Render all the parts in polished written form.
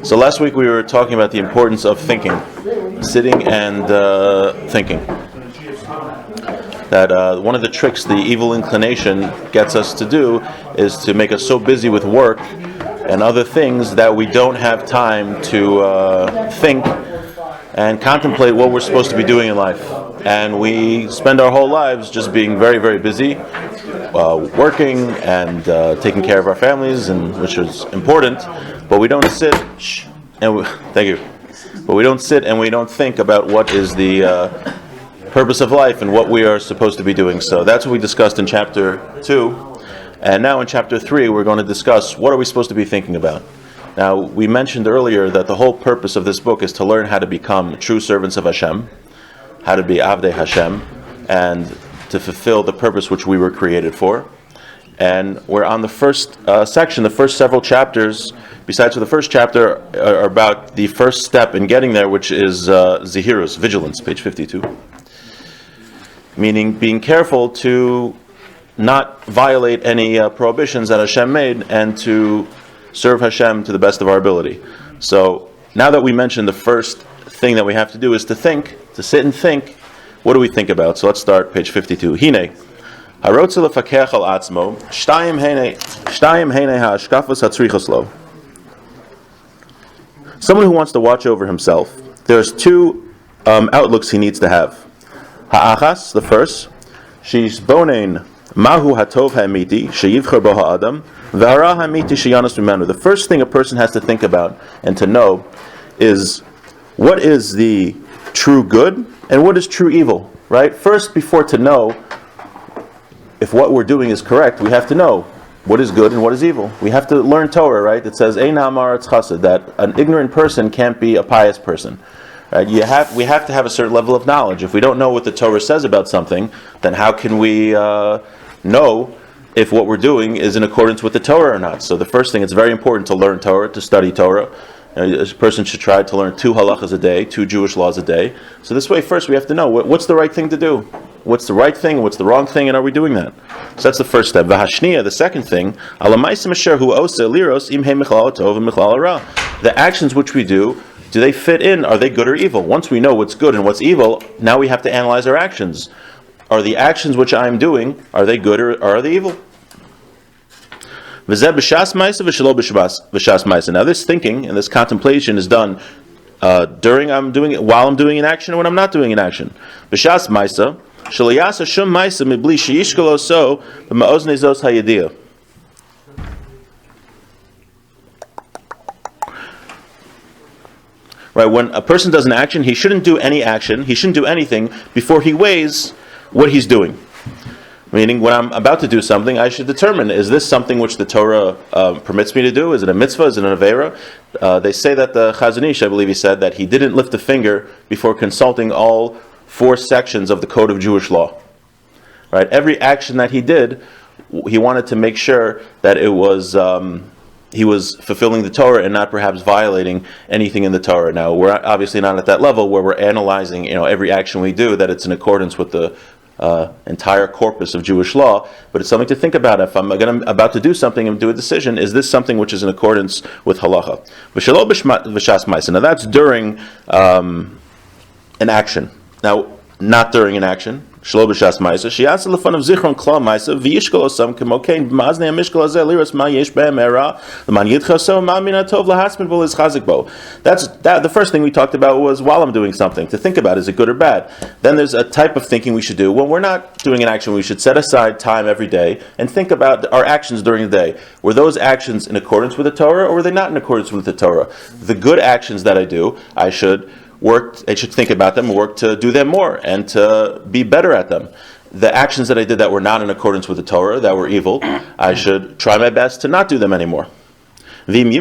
So last week we were talking about the importance of thinking, sitting and thinking. That one of the tricks the evil inclination gets us to do is to make us so busy with work and other things that we don't have time to think and contemplate what we're supposed to be doing in life. And we spend our whole lives just being very, very busy, working and taking care of our families, and which is important. But we don't sit. Thank you. But we don't sit and we don't think about what is the purpose of life and what we are supposed to be doing. So that's what we discussed in chapter 2. And now in chapter 3, we're going to discuss what are we supposed to be thinking about. Now, we mentioned earlier that the whole purpose of this book is to learn how to become true servants of Hashem, how to be Avdei Hashem, and to fulfill the purpose which we were created for. And we're on the first section, the first several chapters, besides for the first chapter, are about the first step in getting there, which is Zehirus, vigilance, page 52. Meaning being careful to not violate any prohibitions that Hashem made and to serve Hashem to the best of our ability. So now that we mentioned the first thing that we have to do is to think, to sit and think, what do we think about? So let's start page 52. Hine, harotze lefakech al atzmo, shtayim hene ha'ashkafas hatzrichos lo. Someone who wants to watch over himself, there's two outlooks he needs to have. Ha'achas, the first, she's bonein mahu hatov ha'emiti sheyivcher bo ha'adam v'hara ha'emiti sheyanos mimenu. The first thing a person has to think about and to know is what is the true good and what is true evil, right? First, before to know if what we're doing is correct, we have to know what is good and what is evil. We have to learn Torah, right? It says, Ein ha'amaretz chassid, that an ignorant person can't be a pious person. Right? We have to have a certain level of knowledge. If we don't know what the Torah says about something, then how can we know if what we're doing is in accordance with the Torah or not? So the first thing, it's very important to learn Torah, to study Torah. A person should try to learn 2 halachas a day, 2 Jewish laws a day. So this way, first we have to know what's the right thing to do. What's the right thing, what's the wrong thing, and are we doing that? So that's the first step. V'hashniya, the second thing, the actions which we do they fit in? Are they good or evil? Once we know what's good and what's evil, now we have to analyze our actions. Are the actions which I'm doing, are they good or are they evil? Now this thinking and this contemplation is done while I'm doing an action and when I'm not doing an action. B'shas ma'isa, sh'lo shum ma'isa mibli she'yishkalo so b'ma'oznei zos hayediyah. Right, when a person does an action, he shouldn't do any action, he shouldn't do anything before he weighs what he's doing. Meaning, when I'm about to do something, I should determine, is this something which the Torah permits me to do? Is it a mitzvah? Is it an avera? They say that the Chazon Ish, I believe he said, that he didn't lift a finger before consulting all 4 sections of the Code of Jewish Law. Right, every action that he did, he wanted to make sure that it was he was fulfilling the Torah and not perhaps violating anything in the Torah. Now, we're obviously not at that level where we're analyzing, every action we do, that it's in accordance with the entire corpus of Jewish law, but it's something to think about. If I'm about to do something and do a decision, is this something which is in accordance with halacha? Now, that's during an action. Now, not during an action. Shlo b'shas ma'isa sheyasa lefanav zichron klal ma'isa v'yishkol osam k'mokein b'maznei hamishkol hazeh liras ma yesh behem era l'man yidcha so ma min hatov lahatzmin b'ol is chazik bo. That's the first thing we talked about was while I'm doing something, to think about, is it good or bad? Then there's a type of thinking we should do. When we're not doing an action, we should set aside time every day and think about our actions during the day. Were those actions in accordance with the Torah or were they not in accordance with the Torah? The good actions that I do, I should think about them and work to do them more and to be better at them. The actions that I did that were not in accordance with the Torah, that were evil, I should try my best to not do them anymore. Now, when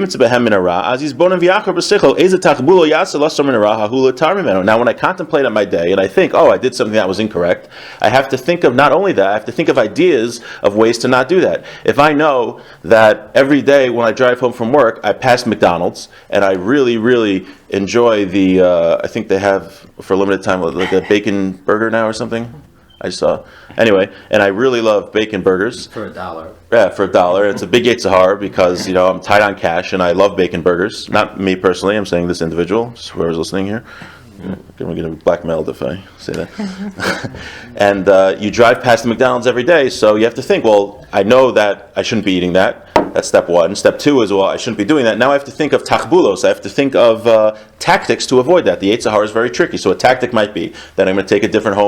I contemplate on my day and I think, I did something that was incorrect, I have to think of not only that, I have to think of ideas of ways to not do that. If I know that every day when I drive home from work, I pass McDonald's and I really, really enjoy the, I think they have for a limited time like a bacon burger now or something. I saw. Anyway, and I really love bacon burgers. For $1. Yeah, for $1. It's a big Yetzer Hara because, I'm tight on cash and I love bacon burgers. Not me personally, I'm saying this individual, whoever's listening here. I'm going to get blackmailed if I say that. And you drive past the McDonald's every day, so you have to think, well, I know that I shouldn't be eating that. That's step one. Step two is, well, I shouldn't be doing that. Now I have to think of tachbulos. I have to think of tactics to avoid that. The Yetzer Hara is very tricky. So a tactic might be that I'm going to take a different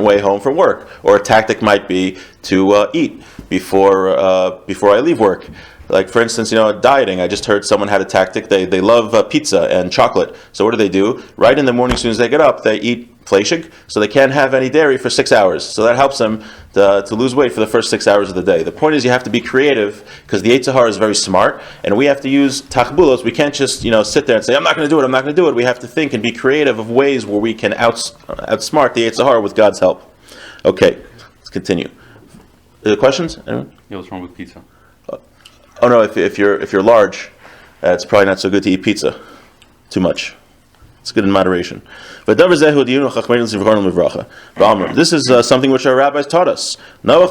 way home from work. Or a tactic might be to eat before I leave work. Like, for instance, dieting. I just heard someone had a tactic. They love pizza and chocolate. So what do? Right in the morning, as soon as they get up, they eat fleshig, so they can't have any dairy for 6 hours. So that helps them to lose weight for the first 6 hours of the day. The point is you have to be creative because the Yetzer Hara is very smart, and we have to use tachbulos. We can't just sit there and say, I'm not going to do it. We have to think and be creative of ways where we can outsmart the Yetzer Hara with God's help. Okay, let's continue. Questions? Anyone? Yeah, what's wrong with pizza? Oh no, if you're large, it's probably not so good to eat pizza too much. It's good in moderation. This is something which our rabbis taught us. It's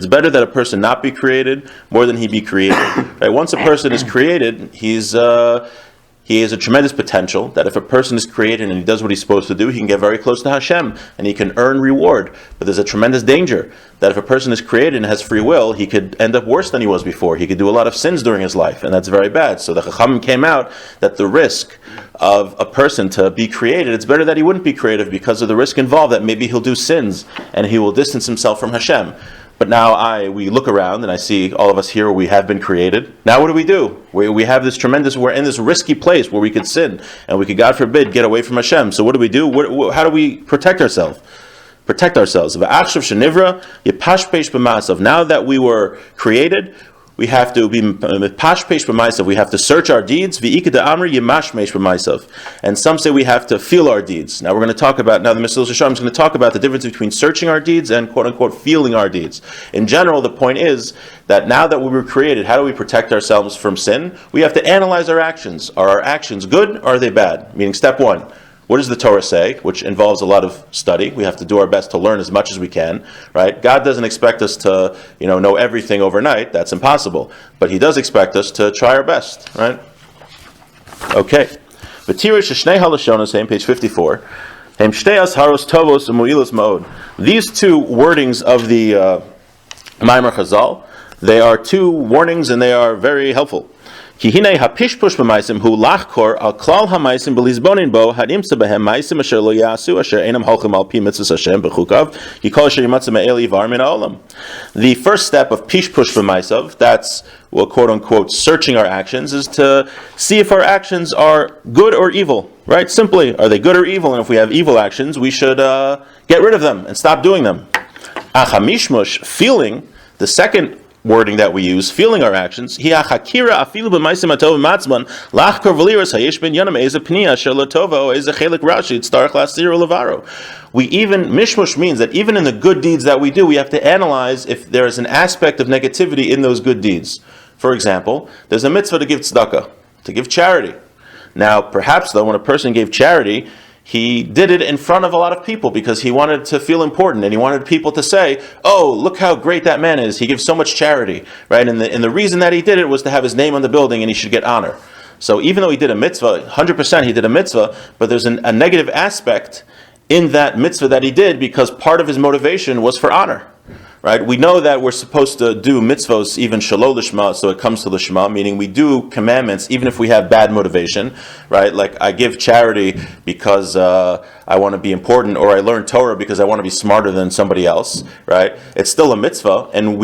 better that a person not be created more than he be created. Right? Once a person is created, he has a tremendous potential that if a person is created and he does what he's supposed to do, he can get very close to Hashem and he can earn reward. But there's a tremendous danger that if a person is created and has free will, he could end up worse than he was before. He could do a lot of sins during his life, and that's very bad. So the Chachamim came out that the risk of a person to be created, it's better that he wouldn't be creative because of the risk involved that maybe he'll do sins and he will distance himself from Hashem. But now we look around and I see all of us here, we have been created. Now what do? We have this we're in this risky place where we could sin and we could, God forbid, get away from Hashem. So what do? How do we protect ourselves? Now that we were created, we have to be pashpesh b'maisav. We have to search our deeds. And some say we have to feel our deeds. Now we're going to talk about, the Mesilas Yesharim is going to talk about the difference between searching our deeds and quote unquote feeling our deeds. In general, the point is that now that we were created, how do we protect ourselves from sin? We have to analyze our actions. Are our actions good or are they bad? Meaning step one. What does the Torah say? Which involves a lot of study. We have to do our best to learn as much as we can, right? God doesn't expect us to, know everything overnight. That's impossible. But He does expect us to try our best, right? Okay. Page 54. These two wordings of the Maimer Chazal, they are two warnings and they are very helpful. Ki hinei hapishpush b'maisim hu lachkor al klal hamaisim b'lizbonin bo hadimtza behem maisim asher lo yasu asher enam halchim al pi mitzvahs Hashem b'chukav yikol asher yimatzah me'eli var min ha'olam. The first step of pishpush b'maisav, that's quote unquote searching our actions, is to see if our actions are good or evil. Right? Simply, are they good or evil? And if we have evil actions, we should get rid of them and stop doing them. Achamishmush, feeling, the second wording that we use, feeling our actions, we even, mishmush means that even in the good deeds that we do, we have to analyze if there is an aspect of negativity in those good deeds. For example, there's a mitzvah to give tzedakah, to give charity. Now, perhaps though, when a person gave charity, he did it in front of a lot of people because he wanted to feel important and he wanted people to say, oh, look how great that man is. He gives so much charity, right? And the reason that he did it was to have his name on the building and he should get honor. So even though he did a mitzvah, 100% he did a mitzvah, but there's a negative aspect in that mitzvah that he did because part of his motivation was for honor. Right? We know that we're supposed to do mitzvos even shalol lishma, so it comes to lishma, meaning we do commandments even if we have bad motivation, right? Like I give charity because I want to be important, or I learn Torah because I want to be smarter than somebody else, right? It's still a mitzvah, and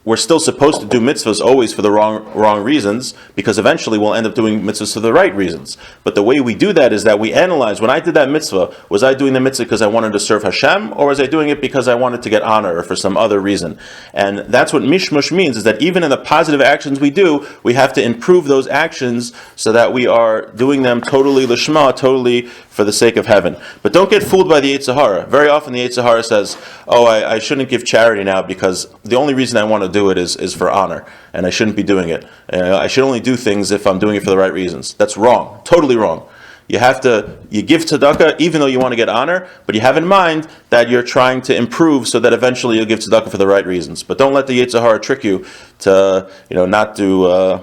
we're still supposed to do mitzvahs always for the wrong reasons, because eventually we'll end up doing mitzvahs for the right reasons. But the way we do that is that we analyze, when I did that mitzvah, was I doing the mitzvah because I wanted to serve Hashem, or was I doing it because I wanted to get honor or for some other reason? And that's what mishmush means, is that even in the positive actions we do, we have to improve those actions so that we are doing them totally lishma, totally for the sake of heaven. But don't get fooled by the Yetzer Hara. Very often the Yetzer Hara says, oh, I shouldn't give charity now because the only reason I want to do it is for honor, and I shouldn't be doing it. I should only do things if I'm doing it for the right reasons. That's wrong, totally wrong. you give tzedakah even though you want to get honor, but you have in mind that you're trying to improve so that eventually you'll give tzedakah for the right reasons. But don't let the Yetzer Hara trick you to not do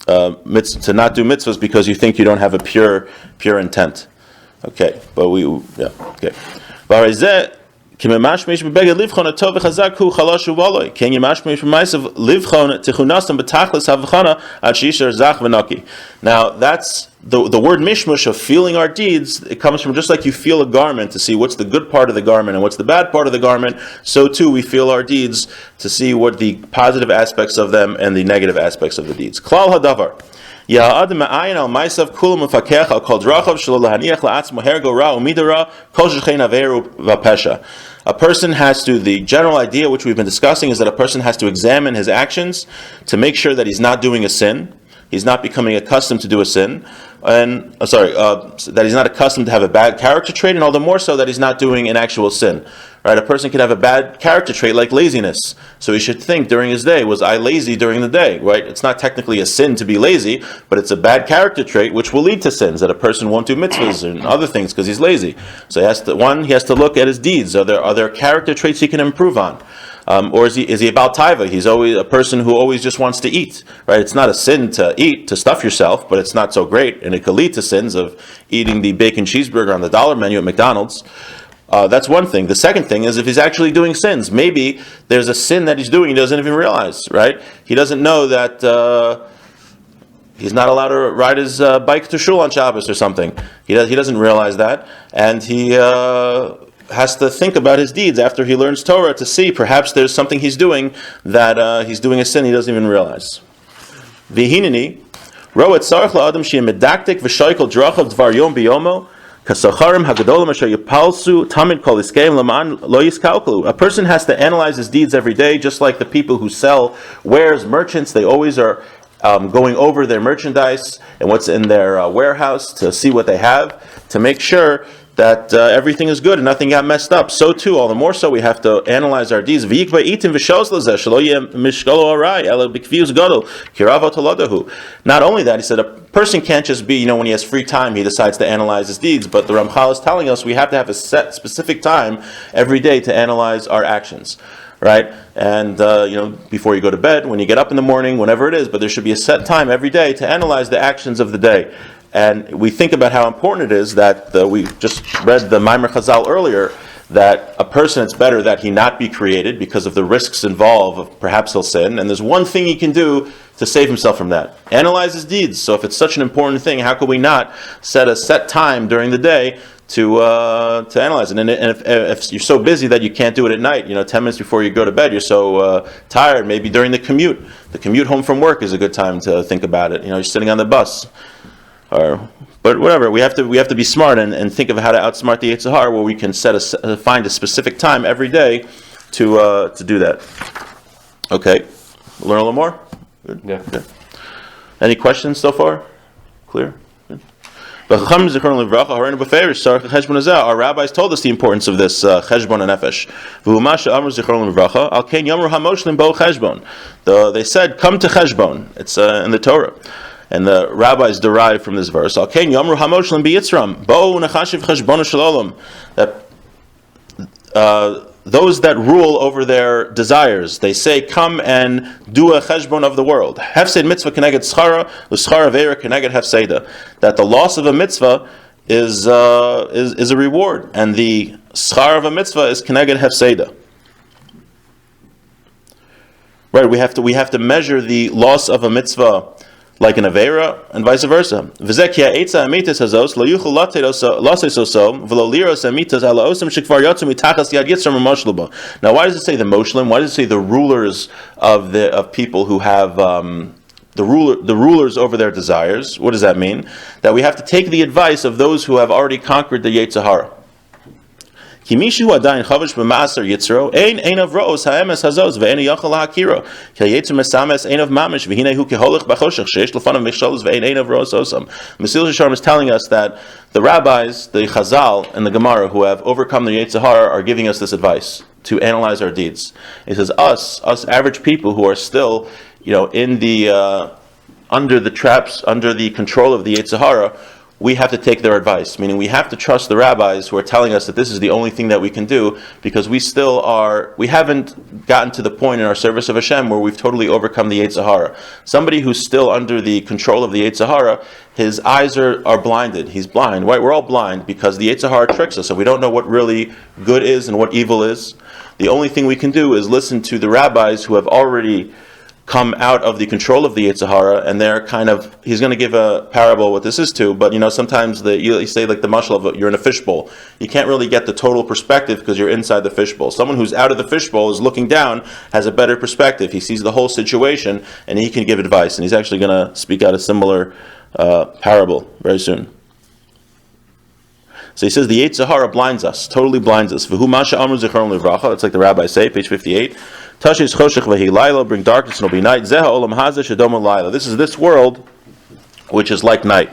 mitzvahs because you think you don't have a pure intent. Okay, but okay. Can you mashmish livchon tichunasam betachlis havchana ad shishar zach v'naki. Now that's the word mishmush of feeling our deeds. It comes from just like you feel a garment to see what's the good part of the garment and what's the bad part of the garment. So too we feel our deeds to see what the positive aspects of them and the negative aspects of the deeds. Klal hadavar. A person has to, the general idea which we've been discussing is that a person has to examine his actions to make sure that he's not doing a sin, he's not becoming accustomed to do a sin, and that he's not accustomed to have a bad character trait, and all the more so that he's not doing an actual sin. Right? A person can have a bad character trait like laziness. So he should think during his day, was I lazy during the day? Right? It's not technically a sin to be lazy, but it's a bad character trait which will lead to sins, that a person won't do mitzvahs and other things because he's lazy. So he has to look at his deeds. Are there character traits he can improve on? Or is he about taiva? He's always a person who always just wants to eat, right? It's not a sin to eat, to stuff yourself, but it's not so great, and it could lead to sins of eating the bacon cheeseburger on the dollar menu at McDonald's. That's one thing. The second thing is if he's actually doing sins. Maybe there's a sin that he's doing he doesn't even realize, right? He doesn't know that he's not allowed to ride his bike to shul on Shabbos or something. He doesn't realize that, and he has to think about his deeds after he learns Torah to see perhaps there's something he's doing that he's doing a sin he doesn't even realize. V'hineni, ro et sarach la'adam she'em medaktik v'shoikel drachav dvar yom biyomo kasacharim hagadolim asher yipalsu tamid kol iskeim laman lo yiskalkelu. A person has to analyze his deeds every day, just like the people who sell wares, merchants. They always are going over their merchandise and what's in their warehouse to see what they have, to make sure that everything is good and nothing got messed up. So too, all the more so, we have to analyze our deeds. Not only that, he said a person can't just be, when he has free time, he decides to analyze his deeds, but the Ramchal is telling us we have to have a set, specific time every day to analyze our actions. Right? And, before you go to bed, when you get up in the morning, whenever it is, but there should be a set time every day to analyze the actions of the day. And we think about how important it is that we just read the Maimer Chazal earlier, that a person, it's better that he not be created because of the risks involved of perhaps he'll sin. And there's one thing he can do to save himself from that. Analyze his deeds. So if it's such an important thing, how could we not set a set time during the day to analyze it? And if you're so busy that you can't do it at night, 10 minutes before you go to bed, you're so tired, maybe during the commute home from work is a good time to think about it. You're sitting on the bus. But whatever, we have to be smart and think of how to outsmart the Yetzer Hara, where we can find a specific time every day to do that. Okay, learn a little more. Good. Yeah. Good. Any questions so far? Clear. Good. Our rabbis told us the importance of this cheshbon nefesh. They said, "Come to cheshbon." It's in the Torah. And the rabbis derive from this verse, that those that rule over their desires, they say, come and do a cheshbon of the world. Hefseid mitzvah keneged schara, u'schara ve'era keneged hefseida. That the loss of a mitzvah is a reward, and the schar of a mitzvah is keneged hefseida. Right, we have to measure the loss of a mitzvah like an Aveira, and vice versa. Now, why does it say the Moshlim? Why does it say the rulers of people who have the rulers over their desires? What does that mean? That we have to take the advice of those who have already conquered the Yetzer Hara. Because Mesil Sharm is telling us that the rabbis, the Chazal, and the Gemara who have overcome the Yetzer Hara are giving us this advice to analyze our deeds. He says, us average people who are still, in the under the traps, under the control of the Yetzer Hara, we have to take their advice, meaning we have to trust the rabbis who are telling us that this is the only thing that we can do, because we haven't gotten to the point in our service of Hashem where we've totally overcome the Yetzer Hara. Somebody who's still under the control of the Yetzer Hara, his eyes are blinded. He's blind, right? We're all blind because the Yetzer Hara tricks us, so we don't know what really good is and what evil is. The only thing we can do is listen to the rabbis who have already come out of the control of the Yetzer Hara, and they're he's going to give a parable what this is to, but sometimes you say like the mashal of you're in a fishbowl. You can't really get the total perspective because you're inside the fishbowl. Someone who's out of the fishbowl is looking down, has a better perspective. He sees the whole situation, and he can give advice, and he's actually going to speak out a similar parable very soon. So he says the Yetzer Hara blinds us, totally blinds us. V'hu masha amru zichron livracha. It's like the rabbis say, page 58. Tashish choshech v'hi laila, bring darkness and it'll be night. Zeha olam hazeh shedoma laila. This is this world, which is like night.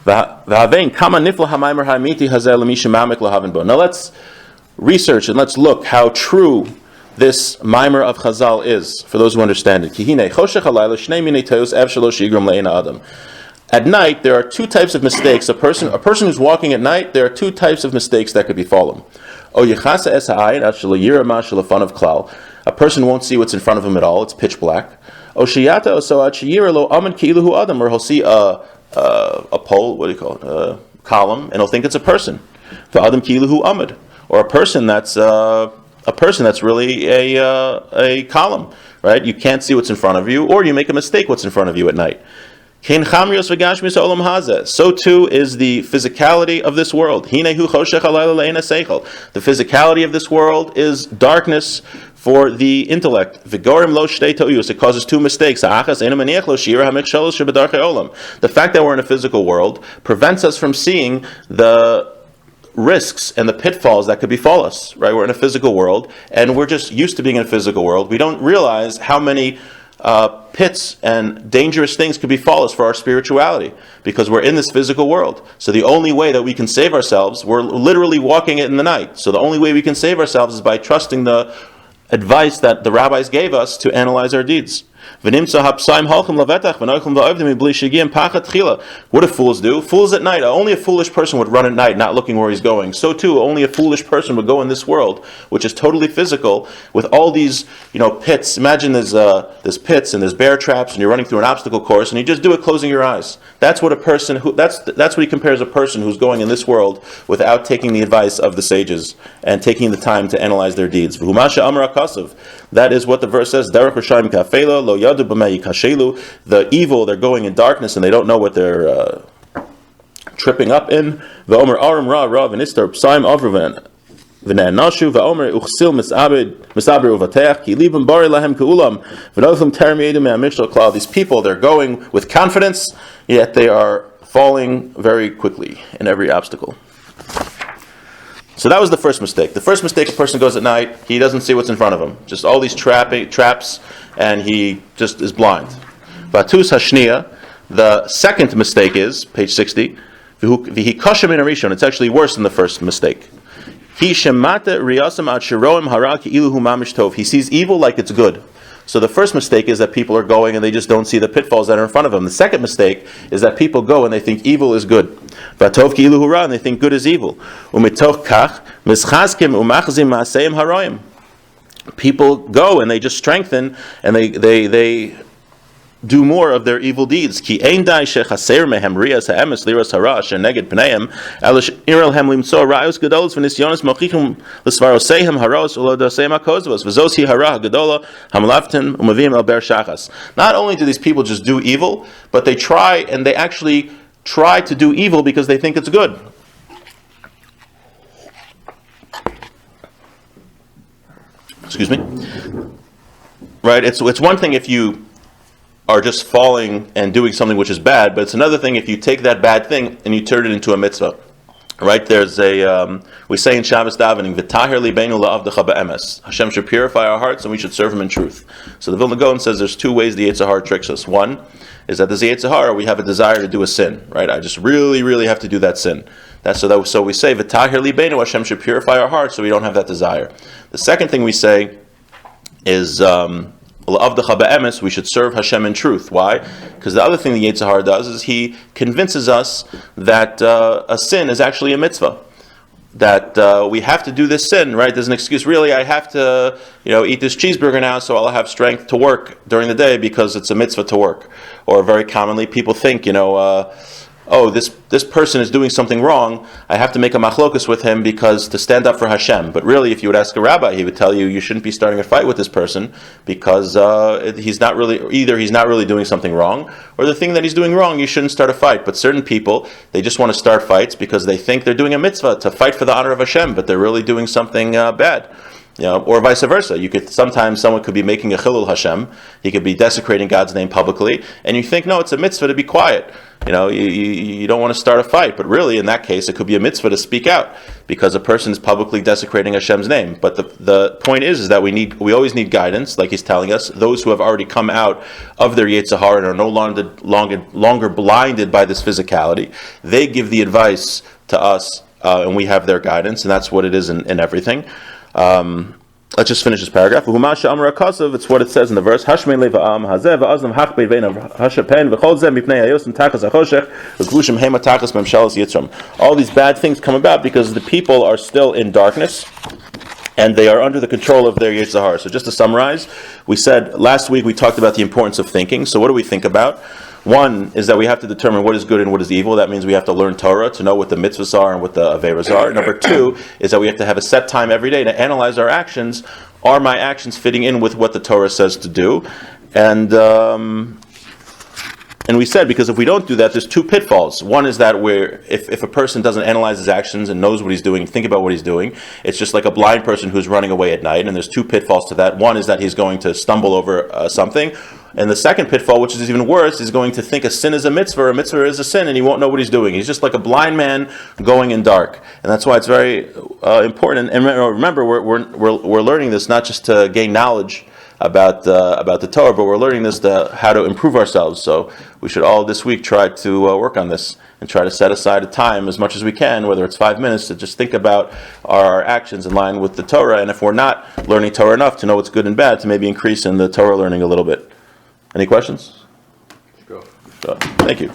V'havein kama nifla hamaymer ha'amiti hazeh l'misha mamek lahavin bo. Now let's research and let's look how true this mimer of Chazal is, for those who understand it. Kihine choshech halayla shnei minei teus ev shalosh yigram le'ena adam. At night, there are two types of mistakes. A person who's walking at night, there are two types of mistakes that could befall him. A person won't see what's in front of him at all. It's pitch black. Or he'll see a pole, what do you call it, a column, and he'll think it's a person. Or a person that's really a column, right? You can't see what's in front of you, or you make a mistake what's in front of you at night. So too is the physicality of this world. The physicality of this world is darkness for the intellect. It causes two mistakes. The fact that we're in a physical world prevents us from seeing the risks and the pitfalls that could befall us. Right? We're in a physical world, and we're just used to being in a physical world. We don't realize how many pits and dangerous things could befall us for our spirituality, because we're in this physical world. So the only way that we can save ourselves, we're literally walking it in the night. So the only way we can save ourselves is by trusting the advice that the rabbis gave us to analyze our deeds. What do fools do? Fools at night. Only a foolish person would run at night, not looking where he's going. So too, only a foolish person would go in this world, which is totally physical, with all these, pits. Imagine there's pits and there's bear traps, and you're running through an obstacle course, and you just do it closing your eyes. That's what that's what he compares a person who's going in this world without taking the advice of the sages and taking the time to analyze their deeds. That is what the verse says. The evil, they're going in darkness and they don't know what they're tripping up in. These people, they're going with confidence, yet they are falling very quickly in every obstacle. So that was the first mistake. The first mistake, a person goes at night, he doesn't see what's in front of him. Just all these traps, and he just is blind. Vatus hashniya, the second mistake is, page 60, vihi kasham in arishon. It's actually worse than the first mistake. He shemata riyasam ad shiroim hara ki'ilu hu mamish tov. He sees evil like it's good. So the first mistake is that people are going and they just don't see the pitfalls that are in front of them. The second mistake is that people go and they think evil is good. Vatov ki'ilu hu ra, and they think good is evil. Umitoch kach mischazkim umachzim ma'aseim haroim. People go and they just strengthen and they do more of their evil deeds. Ki ein dai shechaser mehem riyas ha'emes liras hara sheneged pneim elish irel hem limtso rayos gedolos v'nisyonos mochichim l'svaroseihem haros ulodoseim hakozvos v'zos hi hara gedola hamlaften umavim el ber shachas. Not only do these people just do evil, but they actually try to do evil because they think it's good. Excuse me? Right? It's one thing if you are just falling and doing something which is bad, but it's another thing if you take that bad thing and you turn it into a mitzvah. Right? There's we say in Shabbos davening, V'tahir libeinu la'avdecha ba'emes. Hashem should purify our hearts and we should serve Him in truth. So the Vilna Gaon says there's two ways the Yetzer Hara tricks us. One is that the Yetzer Hara, we have a desire to do a sin. Right? I just really, really have to do that sin. So we say, V'tahir libeinu, Hashem should purify our hearts so we don't have that desire. The second thing we say is, L'avdecha be'emes, we should serve Hashem in truth. Why? Because the other thing the Yetzer Hara does is he convinces us that a sin is actually a mitzvah. That we have to do this sin, right? There's an excuse. Really, I have to, eat this cheeseburger now, so I'll have strength to work during the day because it's a mitzvah to work. Or very commonly, people think, this person is doing something wrong. I have to make a machlokus with him because to stand up for Hashem. But really, if you would ask a rabbi, he would tell you shouldn't be starting a fight with this person because he's not really doing something wrong, or the thing that he's doing wrong, you shouldn't start a fight. But certain people, they just want to start fights because they think they're doing a mitzvah to fight for the honor of Hashem, but they're really doing something bad. Or vice versa. Sometimes someone could be making a chilul Hashem. He could be desecrating God's name publicly, and you think, no, it's a mitzvah to be quiet. You don't want to start a fight, but really, in that case, it could be a mitzvah to speak out because a person is publicly desecrating Hashem's name. But the point is that we always need guidance, like he's telling us. Those who have already come out of their Yetzer Hara and are no longer blinded by this physicality, they give the advice to us, and we have their guidance, and that's what it is in everything. Let's just finish this paragraph. It's what it says in the verse. All these bad things come about because the people are still in darkness and they are under the control of their Yetzer Hara. So just to summarize, we said last week we talked about the importance of thinking. So what do we think about? One is that we have to determine what is good and what is evil. That means we have to learn Torah to know what the mitzvahs are and what the averos are. Number two is that we have to have a set time every day to analyze our actions. Are my actions fitting in with what the Torah says to do? And we said, because if we don't do that, there's two pitfalls. One is that if a person doesn't analyze his actions and knows what he's doing, think about what he's doing, it's just like a blind person who's running away at night, and there's two pitfalls to that. One is that he's going to stumble over something, and the second pitfall, which is even worse, is going to think a sin is a mitzvah is a sin, and he won't know what he's doing. He's just like a blind man going in dark. And that's why it's very important. And remember, we're learning this not just to gain knowledge about the Torah, but we're learning this how to improve ourselves. So we should all this week try to work on this and try to set aside a time as much as we can, whether it's 5 minutes, to just think about our actions in line with the Torah. And if we're not learning Torah enough to know what's good and bad, to maybe increase in the Torah learning a little bit. Any questions? Go. Thank you.